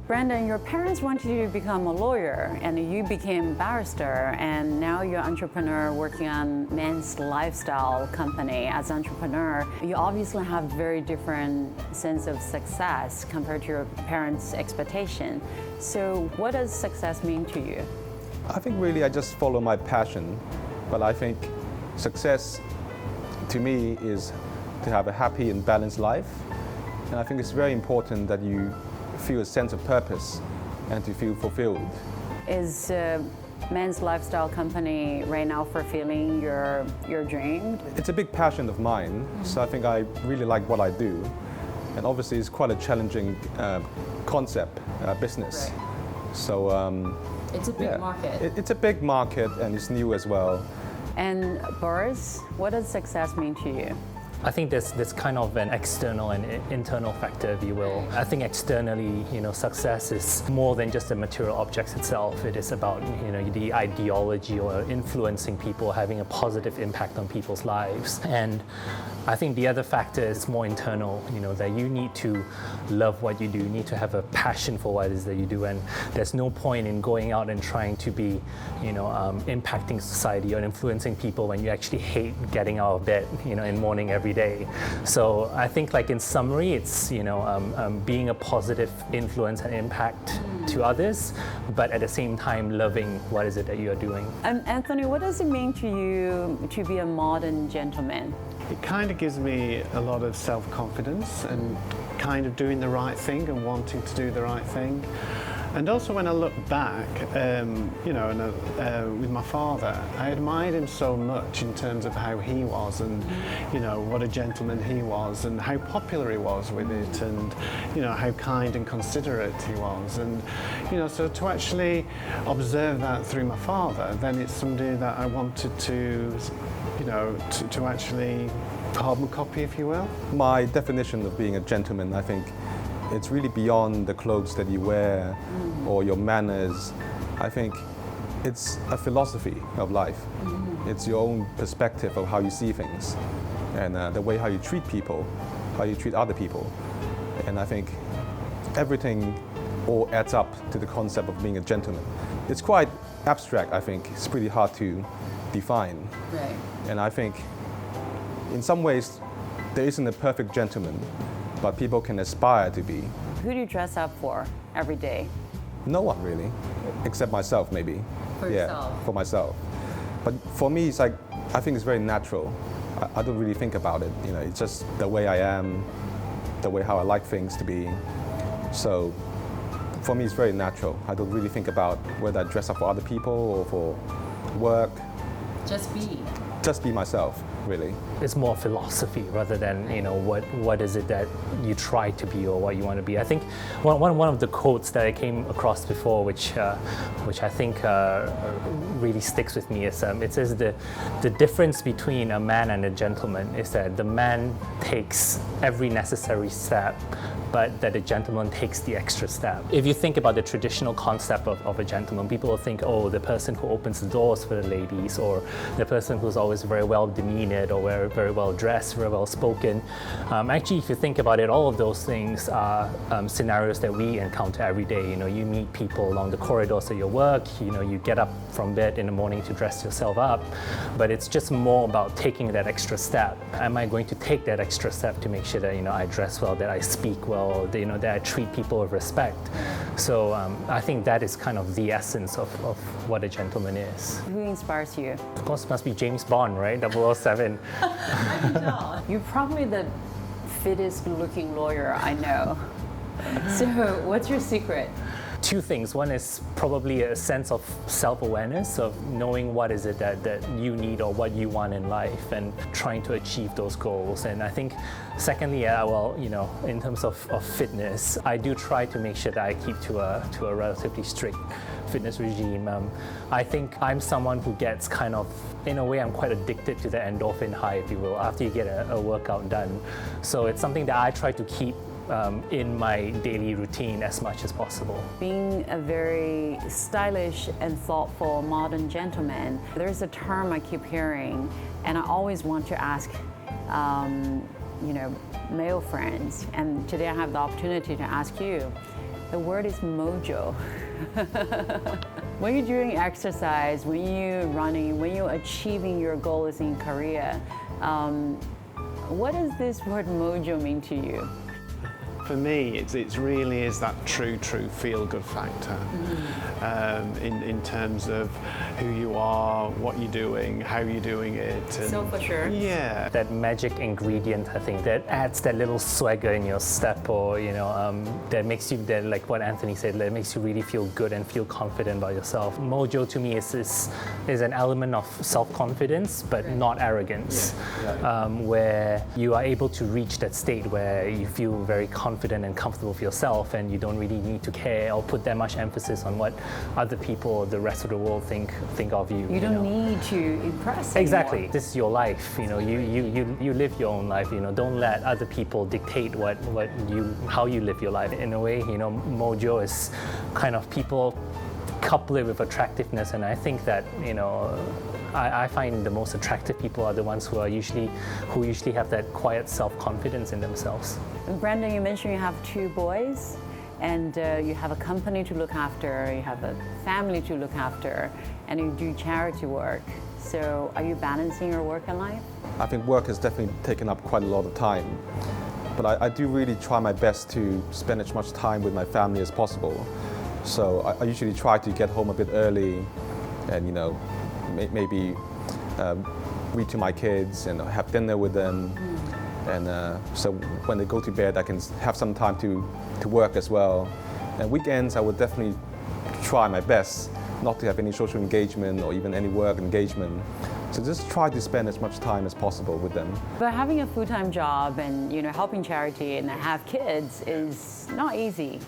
Brandon, your parents wanted you to become a lawyer and you became a barrister, and now you're an entrepreneur working on Men's Lifestyle company. As an entrepreneur, you obviously have very different sense of success compared to your parents' expectation. So what does success mean to you? I think really I just follow my passion, but I think success to me is to have a happy and balanced life. And I think it's very important that you feel a sense of purpose and to feel fulfilled. Is Men's Lifestyle company right now fulfilling your dream? It's a big passion of mine, so I think I really like what I do. And obviously it's quite a challenging concept, business. Right. So It's a big market. It's a big market and it's new as well. And Boris, what does success mean to you? I think there's kind of an external and internal factor, if you will. I think externally, success is more than just the material objects itself. It is about, the ideology or influencing people, having a positive impact on people's lives. And I think the other factor is more internal, that you need to love what you do. You need to have a passion for what it is that you do. And there's no point in going out and trying to be, impacting society or influencing people when you actually hate getting out of bed, in the morning every day. So I think, like, in summary, it's being a positive influence and impact to others, but at the same time loving what is it that you are doing. Anthony, what does it mean to you to be a modern gentleman? It kind of gives me a lot of self-confidence and kind of doing the right thing and wanting to do the right thing. And also when I look back, with my father, I admired him so much in terms of how he was and, what a gentleman he was and how popular he was with it and, how kind and considerate he was. And, so to actually observe that through my father, then it's somebody that I wanted to actually carbon copy, if you will. My definition of being a gentleman, I think, it's really beyond the clothes that you wear or your manners. I think it's a philosophy of life. It's your own perspective of how you see things and the way how you treat people, how you treat other people. And I think everything all adds up to the concept of being a gentleman. It's quite abstract, I think. It's pretty hard to define. Right. And I think in some ways there isn't a perfect gentleman, but people can aspire to be. Who do you dress up for every day? No one really, except myself maybe. For yourself? For myself. But for me, it's like, I think it's very natural. I don't really think about it, it's just the way I am, the way how I like things to be. So for me, it's very natural. I don't really think about whether I dress up for other people or for work. Just be. Just be myself, really. It's more philosophy rather than what is it that you try to be or what you want to be. I think one of the quotes that I came across before, which I think really sticks with me, is it says the difference between a man and a gentleman is that the man takes every necessary step, but that a gentleman takes the extra step. If you think about the traditional concept of a gentleman, people will think, oh, the person who opens the doors for the ladies, or the person who's always very well demeaned or very well dressed, very well spoken. Actually, if you think about it, all of those things are scenarios that we encounter every day. You meet people along the corridors of your work, you get up from bed in the morning to dress yourself up, but it's just more about taking that extra step. Am I going to take that extra step to make sure that I dress well, that I speak well, that I treat people with respect? So I think that is kind of the essence of what a gentleman is. Who inspires you? Of course, it must be James Bond, right? 007. I can tell. You're probably the fittest looking lawyer I know. So what's your secret? Two things. One is probably a sense of self-awareness, of knowing what is it that you need or what you want in life and trying to achieve those goals. And I think secondly, in terms of fitness, I do try to make sure that I keep to a relatively strict fitness regime. I think I'm someone who gets kind of, in a way, I'm quite addicted to the endorphin high, if you will, after you get a workout done. So it's something that I try to keep in my daily routine as much as possible. Being a very stylish and thoughtful modern gentleman, there's a term I keep hearing, and I always want to ask, male friends, and today I have the opportunity to ask you, The word is mojo. When you're doing exercise, when you're running, when you're achieving your goals in career, what does this word mojo mean to you? For me, it really is that true feel-good factor in terms of who you are, what you're doing, how you're doing it. And So for sure. yeah. That magic ingredient, I think, that adds that little swagger in your step, or that makes you, that, like what Anthony said, that makes you really feel good and feel confident about yourself. Mojo to me is an element of self-confidence, but not arrogance, where you are able to reach that state where you feel very confident and comfortable with yourself, and you don't really need to care or put that much emphasis on what other people or the rest of the world think of you. You don't need to impress Exactly. anyone. This is your life. You live your own life. Don't let other people dictate how you live your life. In a way, mojo is kind of people couple it with attractiveness, and I think that I find the most attractive people are the ones who usually have that quiet self-confidence in themselves. Brandon, you mentioned you have 2 boys, and you have a company to look after, you have a family to look after, and you do charity work. So are you balancing your work and life? I think work has definitely taken up quite a lot of time, but I do really try my best to spend as much time with my family as possible. So I usually try to get home a bit early and maybe read to my kids and have dinner with them. And so when they go to bed, I can have some time to work as well. And weekends, I would definitely try my best not to have any social engagement or even any work engagement. So just try to spend as much time as possible with them. But having a full-time job and helping charity and have kids is not easy.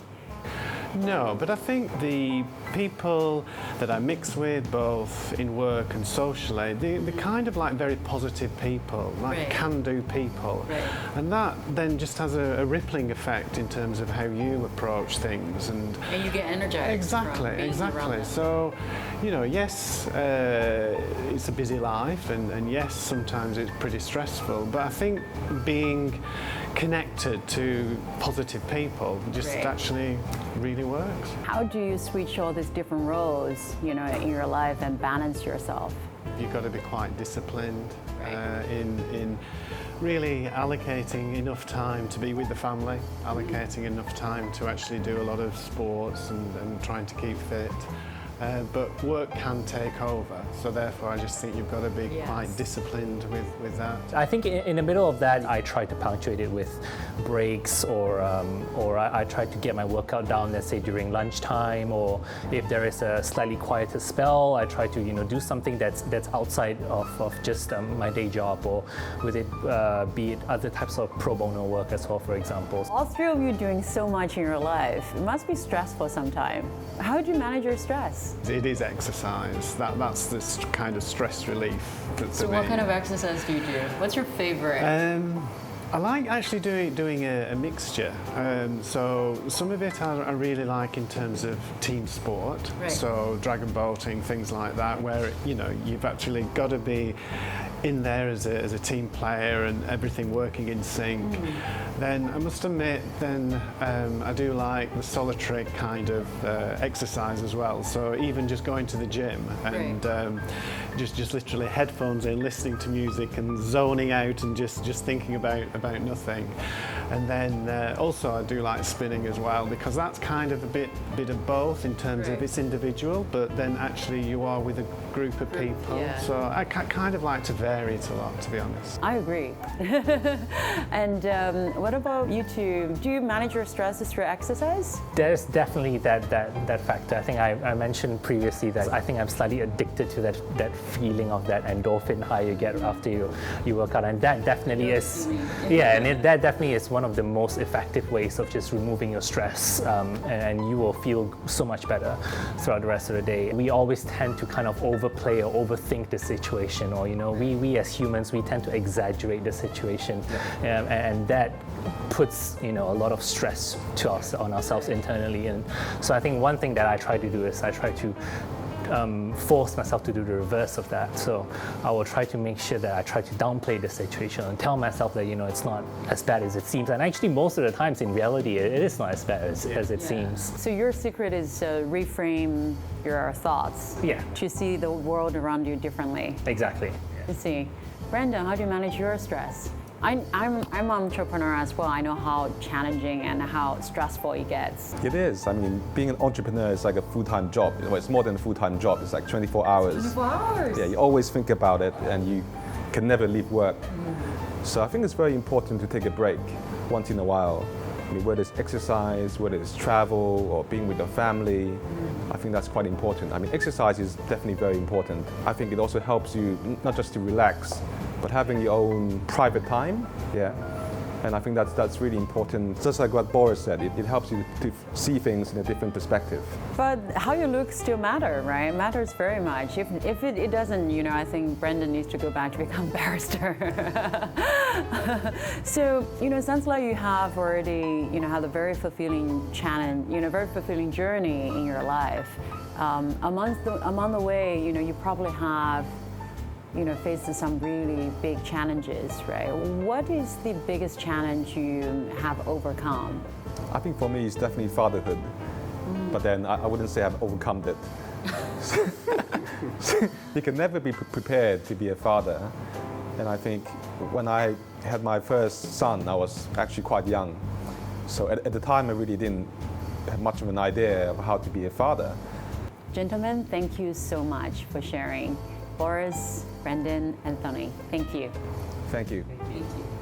No, but I think the people that I mix with, both in work and socially, they're kind of like very positive people, like Right. can-do people. Right. And that then just has a rippling effect in terms of how you approach things. And you get energized. Exactly. So, yes, it's a busy life, and yes, sometimes it's pretty stressful, but I think being connected to positive people just Right. actually really works. How do you switch all these different roles, in your life and balance yourself? You've got to be quite disciplined Right. in really allocating enough time to be with the family, allocating enough time to actually do a lot of sports and trying to keep fit. But work can take over, so therefore I just think you've got to be Yes. quite disciplined with that. I think in the middle of that, I try to punctuate it with breaks, or I try to get my workout down, let's say during lunchtime, or if there is a slightly quieter spell, I try to do something that's outside of just my day job, or with it be it other types of pro bono work as well, for example. All 3 of you doing so much in your life, it must be stressful sometimes. How do you manage your stress? It is exercise. That's the kind of stress relief. So what kind of exercise do you do? What's your favorite? I like actually doing a mixture. So some of it I really like in terms of team sport. Right. So dragon boating, things like that, where you've actually got to be in there as a team player and everything working in sync. Then I must admit, I do like the solitary kind of exercise as well. So even just going to the gym and just literally headphones in, listening to music and zoning out and just thinking about nothing. And then also I do like spinning as well, because that's kind of a bit of both in terms of it's individual, but then actually you are with a group of people. Yeah. So I kind of like to vary it a lot, to be honest. I agree. And what about you two? Do you manage your stress through exercise? There's definitely that factor. I think I mentioned previously that I think I'm slightly addicted to that feeling of that endorphin high you get after you work out, and that definitely is, that definitely is one of the most effective ways of just removing your stress, and you will feel so much better throughout the rest of the day. We always tend to kind of overplay or overthink the situation, or we as humans, we tend to exaggerate the situation, and that puts a lot of stress on ourselves internally. And so I think one thing that I try to do is I try to force myself to do the reverse of that. So I will try to make sure that I try to downplay the situation and tell myself that it's not as bad as it seems. And actually, most of the times in reality, it is not as bad as it seems. So your secret is reframe your thoughts. Yeah. To see the world around you differently. Exactly. To see. Brandon, how do you manage your stress? I'm an entrepreneur as well. I know how challenging and how stressful it gets. It is. I mean, being an entrepreneur is like a full-time job. Well, it's more than a full-time job. It's like 24 hours. 24 hours? Yeah, you always think about it and you can never leave work. So I think it's very important to take a break once in a while. I mean, whether it's exercise, whether it's travel or being with your family, I think that's quite important. I mean, exercise is definitely very important. I think it also helps you not just to relax, but having your own private time, yeah. And I think that's really important. Just like what Boris said, it helps you to see things in a different perspective. But how you look still matter, right? It matters very much. If it doesn't, I think Brendan needs to go back to become barrister. So, it sounds like you have already, had a very fulfilling challenge, very fulfilling journey in your life. Among the way, you probably have faced some really big challenges, right? What is the biggest challenge you have overcome? I think for me it's definitely fatherhood, but then I wouldn't say I've overcome it. You can never be prepared to be a father, and I think when I had my first son, I was actually quite young. So at the time I really didn't have much of an idea of how to be a father. Gentlemen, thank you so much for sharing. Boris, Brendan, and Tony, thank you. Thank you. Thank you.